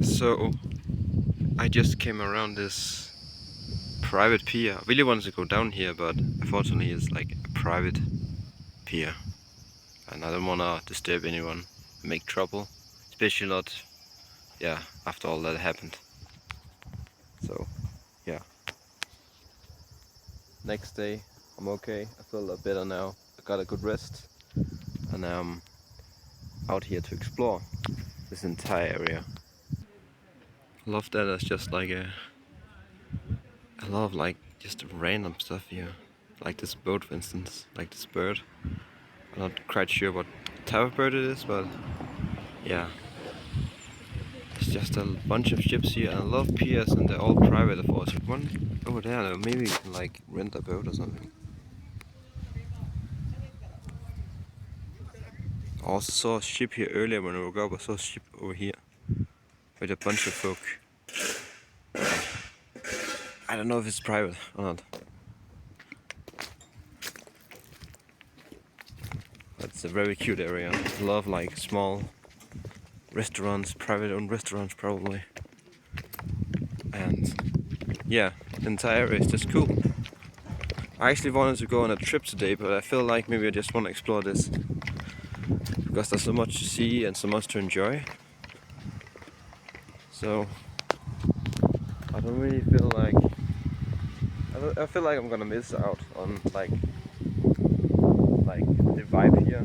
So I just came around this private pier. I really wanted to go down here, but unfortunately it's like a private pier, and I don't wanna disturb anyone, make trouble, especially not, yeah, after all that happened. So yeah, next day I'm okay. I feel a lot better now. I got a good rest, and now I'm out here to explore this entire area. I love that it's just like I love like just random stuff here. Like this boat, for instance, like this bird. I'm not quite sure what type of bird it is, but yeah. It's just a bunch of ships here, and I love piers, and they're all private, of course. One over there, though, maybe you can like rent a boat or something. I also saw a ship here earlier when I woke up. I saw a ship over here with a bunch of folk. I don't know if it's private or not. But it's a very cute area. I love like small restaurants, private owned restaurants probably. And yeah, the entire area is just cool. I actually wanted to go on a trip today, but I feel like maybe I just want to explore this because there's so much to see and so much to enjoy. So I don't really feel like I feel like I'm gonna miss out on like the vibe here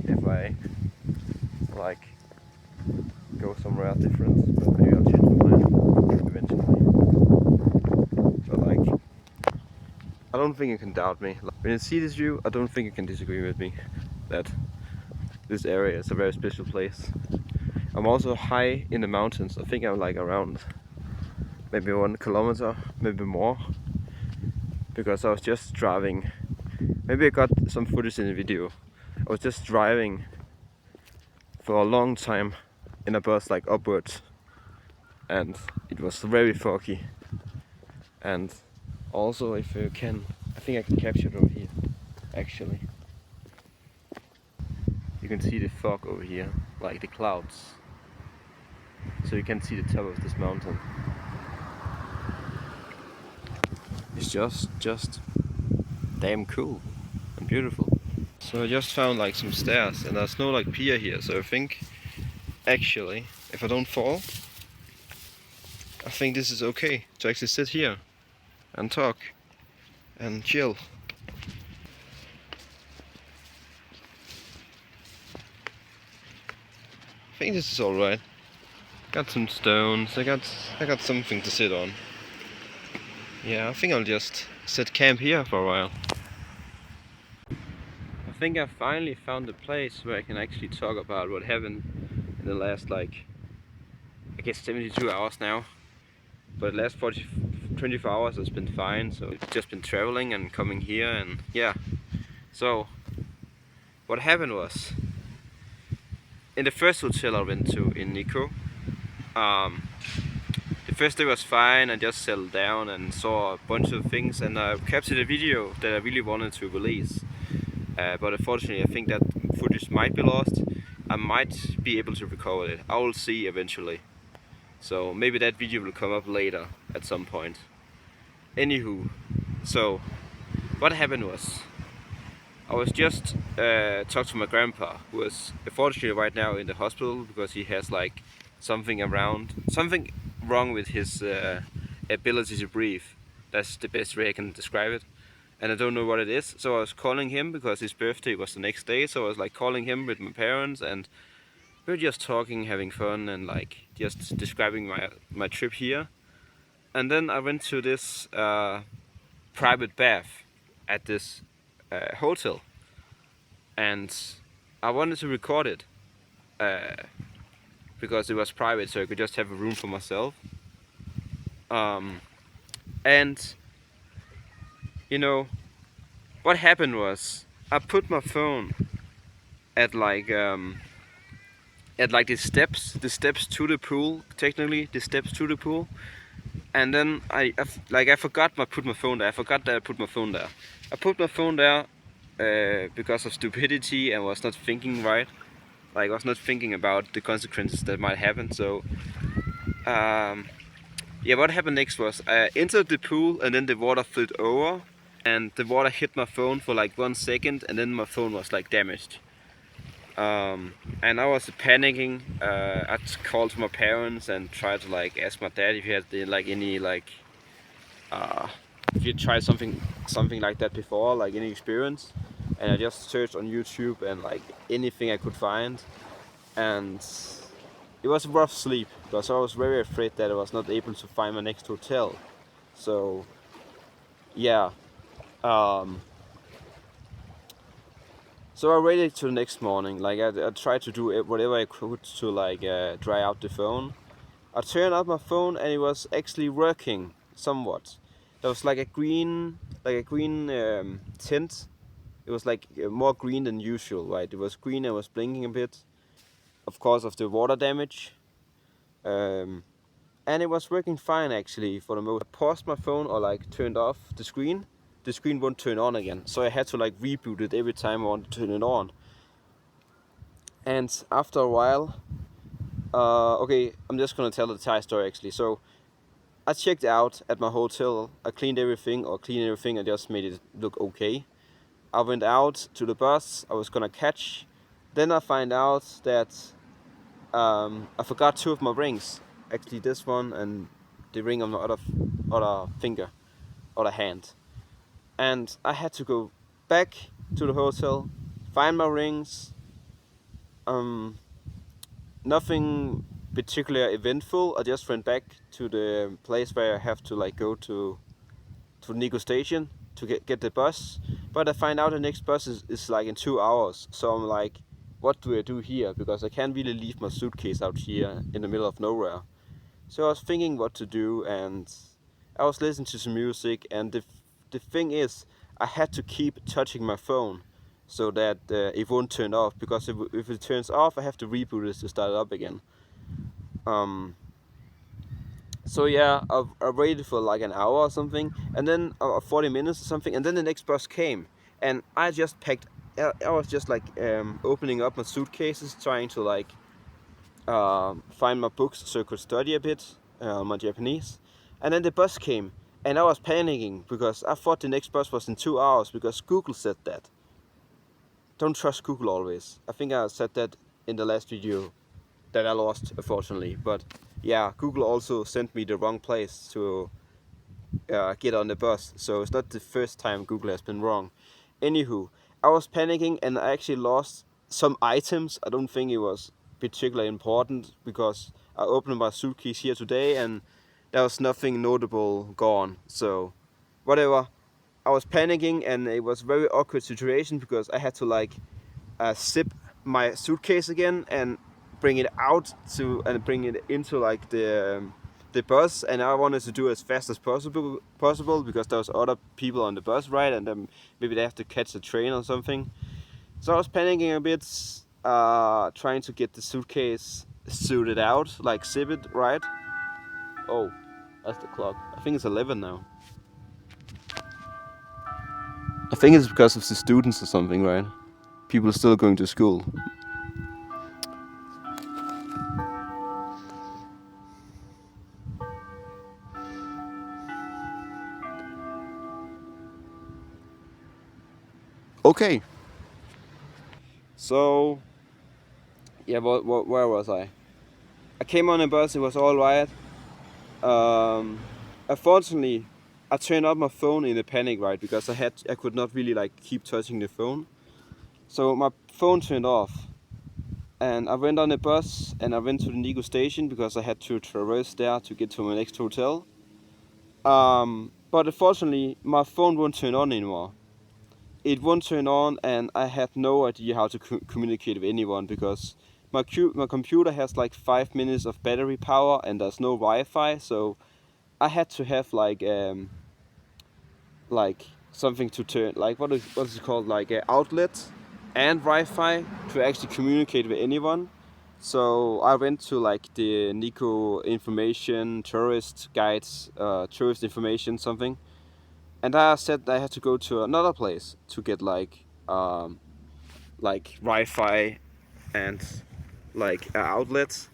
if I like go somewhere different. But maybe I'll change my mind eventually. But like, I don't think you can doubt me. When you see this view, I don't think you can disagree with me that this area is a very special place. I'm also high in the mountains. I think I'm like around maybe 1 kilometer, maybe more, because I was just driving. Maybe I got some footage in the video. I was just driving for a long time in a bus like upwards, and it was very foggy. And also, if you can, I think I can capture it over here actually. You can see the fog over here, like the clouds, so you can see the top of this mountain. It's just damn cool and beautiful. So I just found like some stairs, and there's no like pier here, so I think actually if I don't fall, I think this is okay to actually sit here and talk and chill. I think this is alright. Got some stones, I got something to sit on. Yeah, I think I'll just set camp here for a while. I think I finally found a place where I can actually talk about what happened in the last like, I guess 72 hours now. But the last 24 hours has been fine, so I've just been traveling and coming here, and yeah. So what happened was, in the first hotel I went to in Nikko, the first day was fine. I just settled down and saw a bunch of things, and I captured a video that I really wanted to release. But unfortunately I think that footage might be lost. I might be able to recover it. I will see eventually. So maybe that video will come up later at some point. Anywho, so what happened was, I was just talking to my grandpa, who is unfortunately right now in the hospital because he has like something wrong with his ability to breathe. That's the best way I can describe it. And I don't know what it is, so I was calling him because his birthday was the next day, so I was like calling him with my parents, and we were just talking, having fun, and like just describing my trip here. And then I went to this private bath at this hotel, and I wanted to record it because it was private, so I could just have a room for myself. And you know what happened was, I put my phone at like the steps to the pool, technically the steps to the pool, and then I forgot I put my phone there. I forgot that I put my phone there. I put my phone there because of stupidity and was not thinking right. Like I was not thinking about the consequences that might happen. So Um, yeah, what happened next was I entered the pool and then the water filled over, and the water hit my phone for like 1 second, and then my phone was like damaged. And I was panicking. I called my parents and tried to like ask my dad if he had like any like if you tried something like that before, like any experience. And I just searched on YouTube and like anything I could find, and it was a rough sleep because I was very afraid that I was not able to find my next hotel. So yeah, um, so I waited till the next morning. Like I tried to do whatever I could to like dry out the phone. I turned up my phone and it was actually working somewhat. There was like a green tint. It was like more green than usual, right? It was green and was blinking a bit, of course, of the water damage. Um, and it was working fine actually for the most. I paused my phone or like turned off the screen won't turn on again. So I had to like reboot it every time I wanted to turn it on. And after a while, okay, I'm just gonna tell the entire story actually. So I checked out at my hotel. I cleaned everything, I just made it look okay. I went out to the bus I was gonna catch. Then I find out that I forgot two of my rings. Actually, this one and the ring on my other finger, other hand. And I had to go back to the hotel, find my rings. Um, Nothing particularly eventful. I just went back to the place where I have to like go to Nikko station to get the bus. But I find out the next bus is like in 2 hours. So I'm like, what do I do here? Because I can't really leave my suitcase out here in the middle of nowhere. So I was thinking what to do, and I was listening to some music. And the thing is, I had to keep touching my phone so that it won't turn off. Because if it turns off, I have to reboot it to start it up again. Um, so yeah, I waited for like an hour or something, and then 40 minutes or something, and then the next bus came, and I just packed. I was just like opening up my suitcases, trying to like find my books so I could study a bit my Japanese, and then the bus came, and I was panicking because I thought the next bus was in 2 hours because Google said that. Don't trust Google always. I think I said that in the last video that I lost, unfortunately, but yeah, Google also sent me the wrong place to get on the bus, so it's not the first time Google has been wrong. Anywho, I was panicking and I actually lost some items. I don't think it was particularly important because I opened my suitcase here today and there was nothing notable gone. So whatever. I was panicking and it was a very awkward situation because I had to like zip my suitcase again and bring it out to and bring it into like the bus, and I wanted to do it as fast as possible because there was other people on the bus, right? And then maybe they have to catch the train or something. So I was panicking a bit, trying to get the suitcase suited out, like zip it, right? Oh, that's the clock. I think it's 11 now. I think it's because of the students or something, right? People are still going to school. Okay. So yeah, where was I? I came on a bus. It was all right. Um, Unfortunately, I turned off my phone in a panic, right? Because I could not really like keep touching the phone. So my phone turned off, and I went on the bus and I went to the Nikko station because I had to traverse there to get to my next hotel. But unfortunately, my phone won't turn on anymore. It won't turn on, and I had no idea how to communicate with anyone because my computer has like 5 minutes of battery power and there's no Wi-Fi. So I had to have like something to turn, like what is it called, like an outlet and Wi-Fi to actually communicate with anyone. So I went to like the Nikko information tourist guides, tourist information something, and I said I had to go to another place to get like Wi-Fi and like outlets.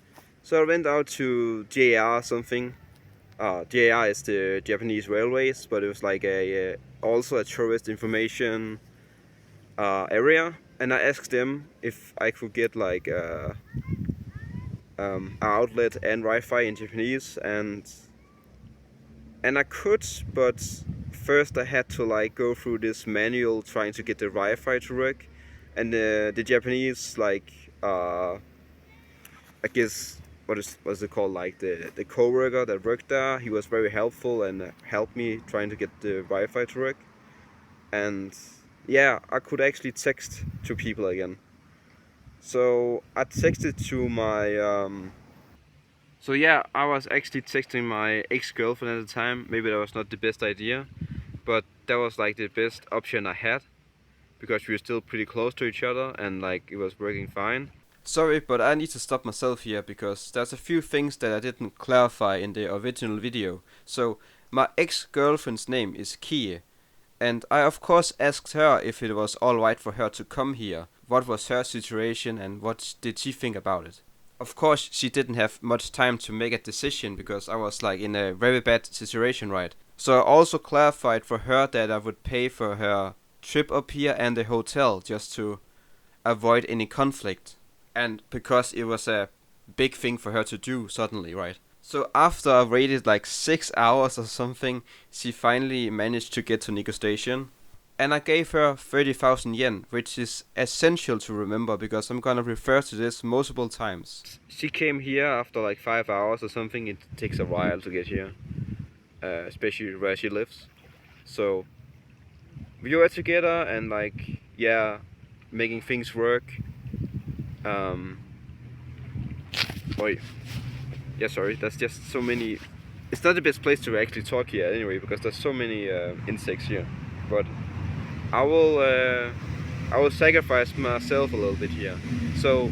So I went out to JR something. JR is the Japanese Railways, but it was like a also a tourist information area, and I asked them if I could get like outlet and Wi-Fi in Japanese, and I could, but first I had to like go through this manual trying to get the Wi-Fi to work, and the Japanese like I guess what's it called, like the co-worker that worked there, he was very helpful and helped me trying to get the Wi-Fi to work, and yeah, I could actually text to people again. So I texted to my so yeah, I was actually texting my ex-girlfriend at the time. Maybe that was not the best idea, but that was like the best option I had because we were still pretty close to each other and like it was working fine. Sorry, but I need to stop myself here because there's a few things that I didn't clarify in the original video. So my ex-girlfriend's name is Kie, and I of course asked her if it was alright for her to come here, what was her situation and what did she think about it. Of course, she didn't have much time to make a decision because I was like in a very bad situation, right? So I also clarified for her that I would pay for her trip up here and the hotel just to avoid any conflict. And because it was a big thing for her to do suddenly, right? So after I waited like 6 hours or something, she finally managed to get to Nikko Station. And I gave her 30,000 yen, which is essential to remember because I'm gonna refer to this multiple times. She came here after like 5 hours or something. It takes a while to get here, especially where she lives. So we were together and like, yeah, making things work. Oi. Yeah, sorry, that's just so many. It's not the best place to actually talk here anyway because there's so many insects here. But I will sacrifice myself a little bit here. So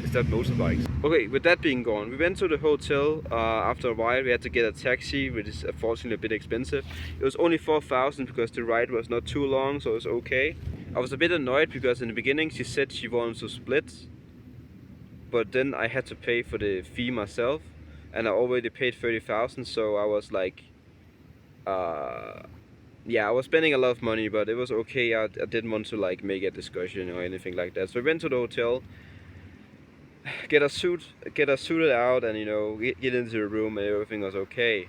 is that motorbikes? Okay, with that being gone, we went to the hotel. After a while, we had to get a taxi, which is unfortunately a bit expensive. It was only 4,000 because the ride was not too long, so it was okay. I was a bit annoyed because in the beginning she said she wanted to split, but then I had to pay for the fee myself, and I already paid 30,000, so I was like, yeah, I was spending a lot of money, but it was okay. I didn't want to like make a discussion or anything like that. So we went to the hotel, get us suited out, and get into the room, and everything was okay.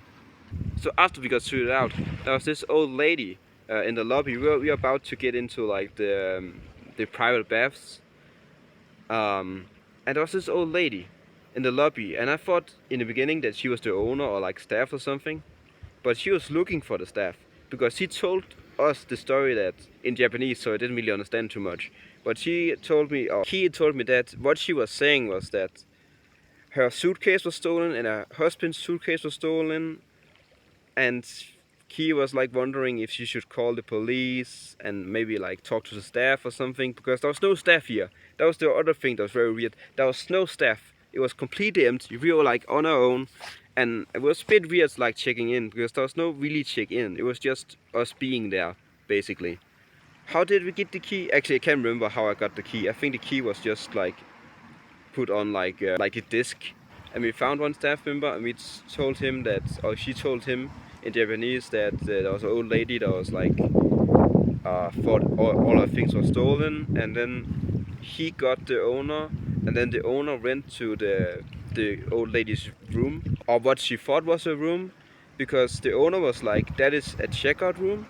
So after we got suited out, there was this old lady in the lobby. We were about to get into like the private baths, and there was this old lady in the lobby, and I thought in the beginning that she was the owner or like staff or something, but she was looking for the staff because she told us the story that in Japanese, so I didn't really understand too much. But she told me, or he told me that what she was saying was that her suitcase was stolen and her husband's suitcase was stolen, and he was like wondering if she should call the police and maybe like talk to the staff or something because there was no staff here. That was the other thing that was very weird. There was no staff. It was completely empty. We were like on our own, and it was a bit weird like checking in because there was no really check in. It was just us being there basically. How did we get the key? Actually, I can't remember how I got the key. I think the key was just like put on like a disc, and we found one staff member, and we told him that, or she told him in Japanese that there was an old lady that was like thought all her things were stolen, and then he got the owner, and then the owner went to the old lady's room, or what she thought was her room, because the owner was like, that is a checkout room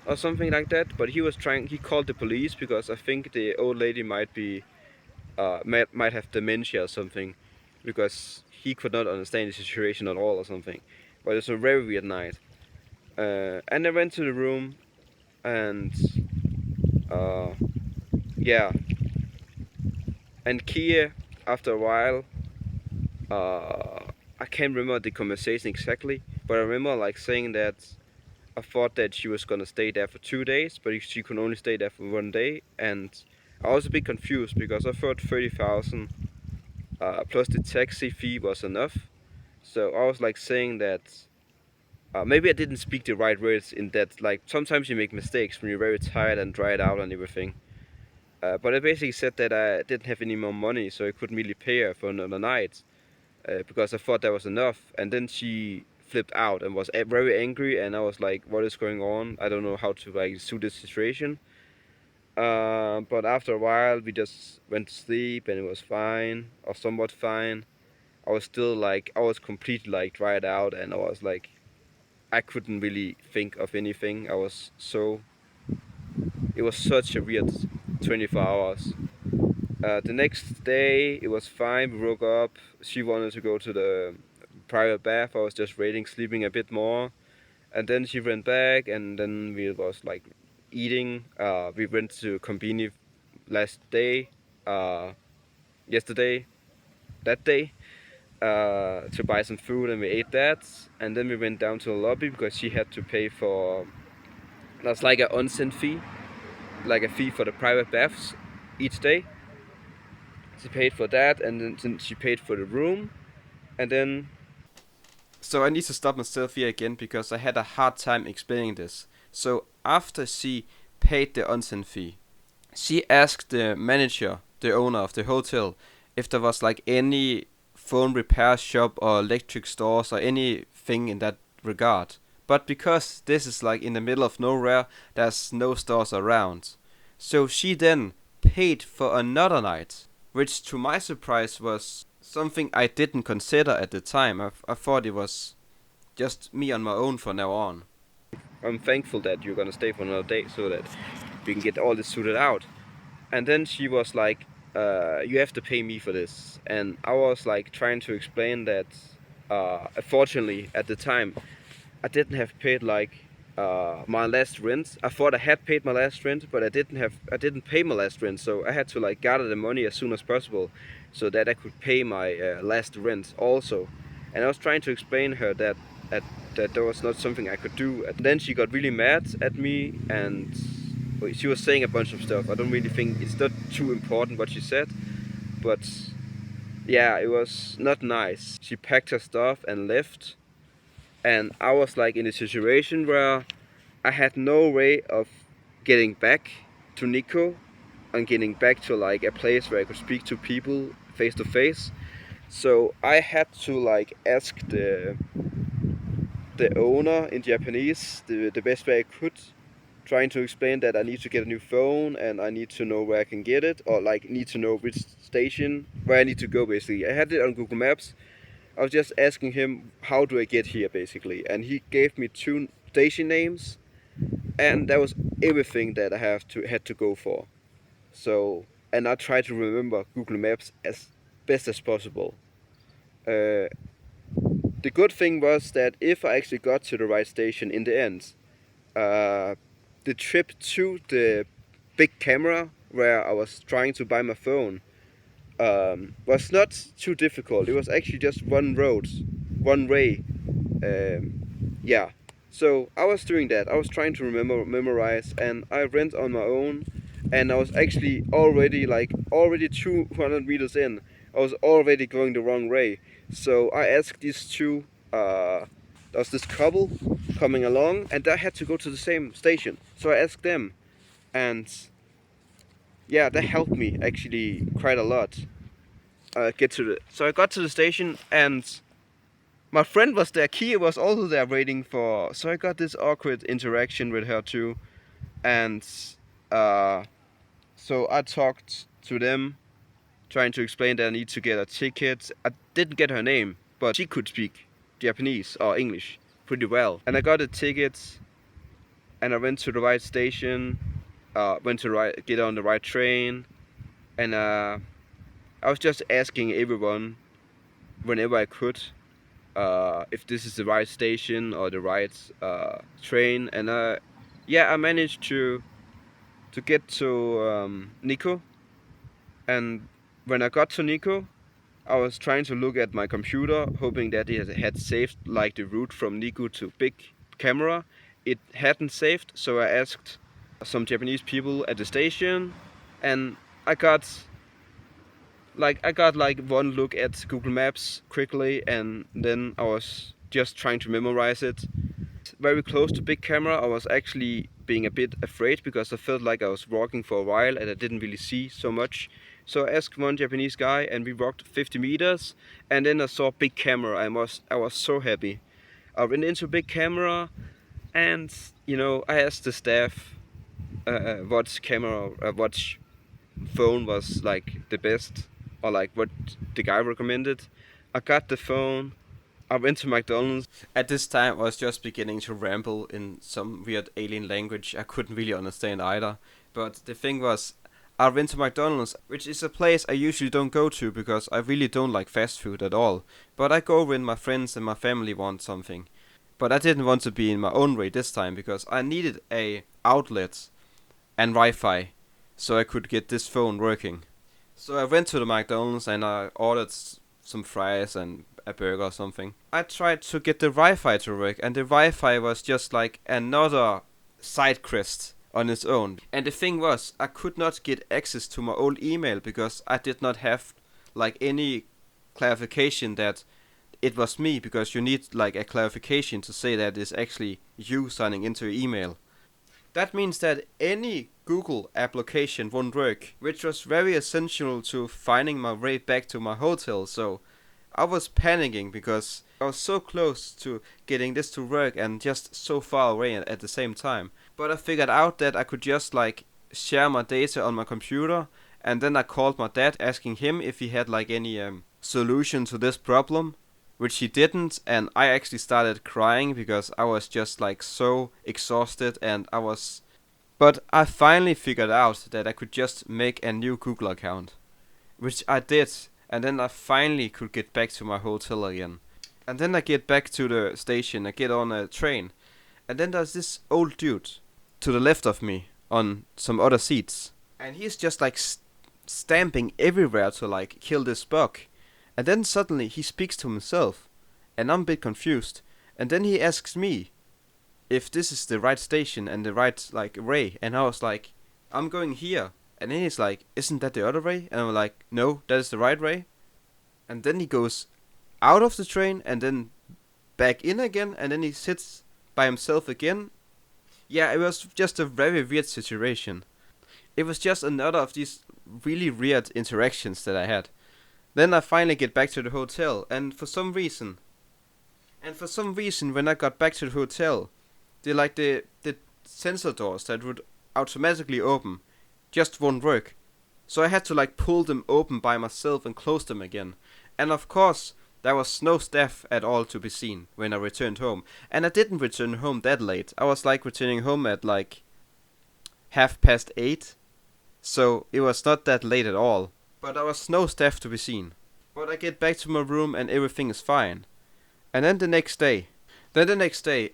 or something like that, but he called the police because I think the old lady might be might have dementia or something, because he could not understand the situation at all or something. But it was a very weird night. And I went to the room, and uh, yeah, and Kia, after a while, I can't remember the conversation exactly, but I remember like saying that I thought that she was gonna stay there for 2 days, but she could only stay there for 1 day, and I was a bit confused because I thought 30,000 plus the taxi fee was enough. So I was like saying that maybe I didn't speak the right words in that. Like sometimes you make mistakes when you're very tired and dried out and everything. But I basically said that I didn't have any more money, so I couldn't really pay her for another night, because I thought that was enough. And then she flipped out and was very angry, and I was like, "What is going on? I don't know how to like suit this situation." But after a while, we just went to sleep, and it was fine, or somewhat fine. I was still like, I was completely like dried out, and I was like, I couldn't really think of anything. It was such a weird 24 hours. The next day, it was fine. We woke up. She wanted to go to the private bath. I was just waiting, sleeping a bit more. And then she went back, and then we was like eating. We went to Combini last day, yesterday, that day, to buy some food, and we ate that. And then we went down to the lobby because she had to pay for, that's like an onsen fee, like a fee for the private baths each day. She paid for that, and then she paid for the room, and then. So I need to stop myself here again because I had a hard time explaining this. So after she paid the onsen fee, she asked the manager, the owner of the hotel, if there was like any phone repair shop or electric stores or anything in that regard. But because this is like in the middle of nowhere, there's no stores around. So she then paid for another night, which to my surprise was something I didn't consider at the time. I thought it was just me on my own from now on. I'm thankful that you're gonna stay for another day so that we can get all this sorted out. And then she was like, you have to pay me for this. And I was like trying to explain that, unfortunately, at the time, I didn't have paid like my last rent. I thought I had paid my last rent, but I didn't pay my last rent. So I had to like gather the money as soon as possible, so that I could pay my last rent also. And I was trying to explain her that that there was not something I could do. And then she got really mad at me, and she was saying a bunch of stuff. I don't really think it's not too important what she said, but yeah, it was not nice. She packed her stuff and left, and I was like in a situation where I had no way of getting back to Nikko and getting back to like a place where I could speak to people face to face. So I had to like ask the owner in Japanese the best way I could, trying to explain that I need to get a new phone and I need to know where I can get it, or like need to know which station where I need to go basically. I had it on Google Maps. I was just asking him how do I get here basically, and he gave me 2 station names, and that was everything that I had to go for. So, and I tried to remember Google Maps as best as possible. Uh, the good thing was that if I actually got to the right station in the end, uh, the trip to the big camera where I was trying to buy my phone was not too difficult. It was actually just one road, one way. Yeah. So I was doing that. I was trying to memorize, and I went on my own. And I was actually already 200 meters in. I was already going the wrong way. So I asked these two. There was this couple coming along, and I had to go to the same station. So I asked them, and yeah, that helped me actually quite a lot. So I got to the station, and my friend was there. Kia was also there waiting for. So I got this awkward interaction with her too, and so I talked to them, trying to explain that I need to get a ticket. I didn't get her name, but she could speak Japanese or English pretty well. And I got a ticket, and I went to the right station, get on the right train, and I was just asking everyone whenever I could if this is the right station or the right train, and yeah, I managed to get to Nikko. And when I got to Nikko, I was trying to look at my computer, hoping that it had saved like the route from Nikko to big camera. It hadn't saved, so I asked some Japanese people at the station, and I got like one look at Google Maps quickly, and then I was just trying to memorize it. Very close to big camera, I was actually being a bit afraid because I felt like I was walking for a while and I didn't really see so much. So I asked one Japanese guy and we walked 50 meters, and then I saw a big camera. I was so happy. I went into a big camera, and I asked the staff what phone was like the best, or like what the guy recommended. I got the phone. I went to McDonald's. At this time, I was just beginning to ramble in some weird alien language I couldn't really understand either. But the thing was, I went to McDonald's, which is a place I usually don't go to because I really don't like fast food at all. But I go when my friends and my family want something. But I didn't want to be in my own way this time because I needed a outlet and Wi-Fi so I could get this phone working. So I went to the McDonald's and I ordered some fries and a burger or something. I tried to get the Wi-Fi to work, and the Wi-Fi was just like another side quest on its own. And the thing was, I could not get access to my old email because I did not have like any clarification that it was me, because you need like a clarification to say that it's actually you signing into your email. That means that any Google application won't work, which was very essential to finding my way back to my hotel. So I was panicking because I was so close to getting this to work and just so far away at the same time. But I figured out that I could just like share my data on my computer, and then I called my dad asking him if he had like any solution to this problem, which he didn't, and I actually started crying because I was just like so exhausted, and but I finally figured out that I could just make a new Google account, which I did, and then I finally could get back to my hotel again. And then I get back to the station, I get on a train, and then there's this old dude to the left of me on some other seats, and he's just like stamping everywhere to like kill this bug. And then suddenly he speaks to himself, and I'm a bit confused. And then he asks me if this is the right station and the right like way, and I was like, I'm going here. And then he's like, isn't that the other way? And I'm like, no, that is the right way. And then he goes out of the train and then back in again, and then he sits by himself again. Yeah, it was just a very weird situation. It was just another of these really weird interactions that I had. Then I finally get back to the hotel, and for some reason, when I got back to the hotel, the sensor doors that would automatically open just won't work. So I had to like pull them open by myself and close them again. And of course, there was no staff at all to be seen when I returned home. And I didn't return home that late. I was like returning home at like 8:30. So it was not that late at all. But there was no staff to be seen. But I get back to my room and everything is fine. And then the next day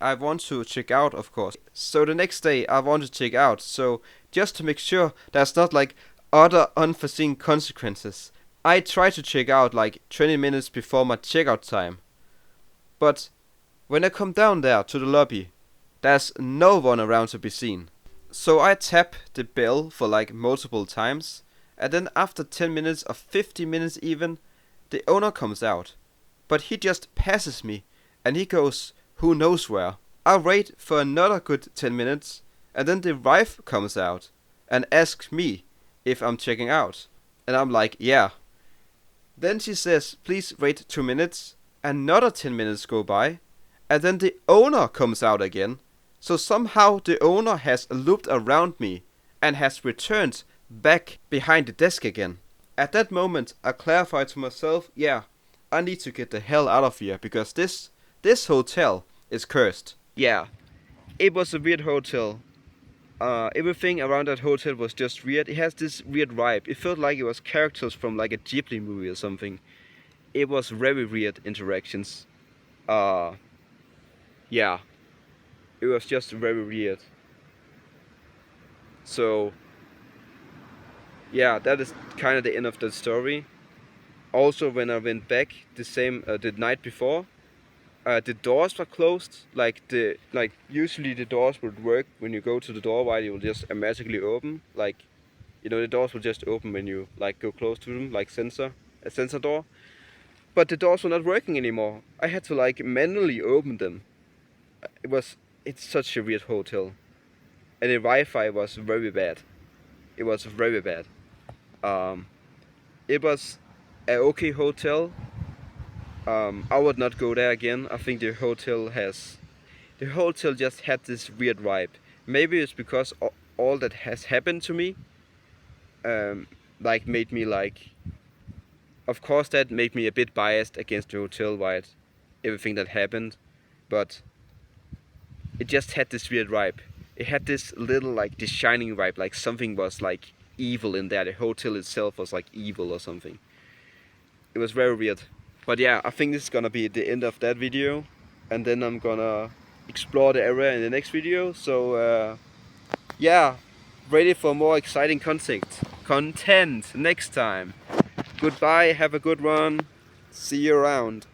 I want to check out, of course. So the next day I want to check out. So just to make sure there's not like other unforeseen consequences, I try to check out like 20 minutes before my checkout time. But when I come down there to the lobby, there's no one around to be seen. So I tap the bell for like multiple times, and then after 10 minutes or 50 minutes even, the owner comes out. But he just passes me, and he goes who knows where. I wait for another good 10 minutes, and then the wife comes out and asks me if I'm checking out. And I'm like, yeah. Then she says, please wait 2 minutes. Another 10 minutes go by, and then the owner comes out again. So somehow the owner has looped around me and has returned back behind the desk again. At that moment, I clarified to myself, yeah, I need to get the hell out of here because this hotel is cursed. Yeah, it was a weird hotel. Everything around that hotel was just weird. It has this weird vibe. It felt like it was characters from like a Ghibli movie or something. It was very weird interactions. Yeah, it was just very weird. So yeah, that is kind of the end of the story. Also, when I went back the night before, the doors were closed. Like usually the doors would work when you go to the door, while you will just magically open. Like, the doors will just open when you like go close to them, like a sensor door. But the doors were not working anymore. I had to like manually open them. It's such a weird hotel. and the Wi-Fi was very bad. It was very bad. It was an okay hotel. I would not go there again. I think the hotel just had this weird vibe. Maybe it's because all that has happened to me, like made me like. Of course, that made me a bit biased against the hotel, right? Everything that happened, but it just had this weird vibe. It had this little like this shining vibe, like something was like evil in there. The hotel itself was like evil or something. It was very weird. But yeah, I think this is gonna be the end of that video, and then I'm gonna explore the area in the next video. So yeah, ready for more exciting content next time. Goodbye, have a good one, see you around.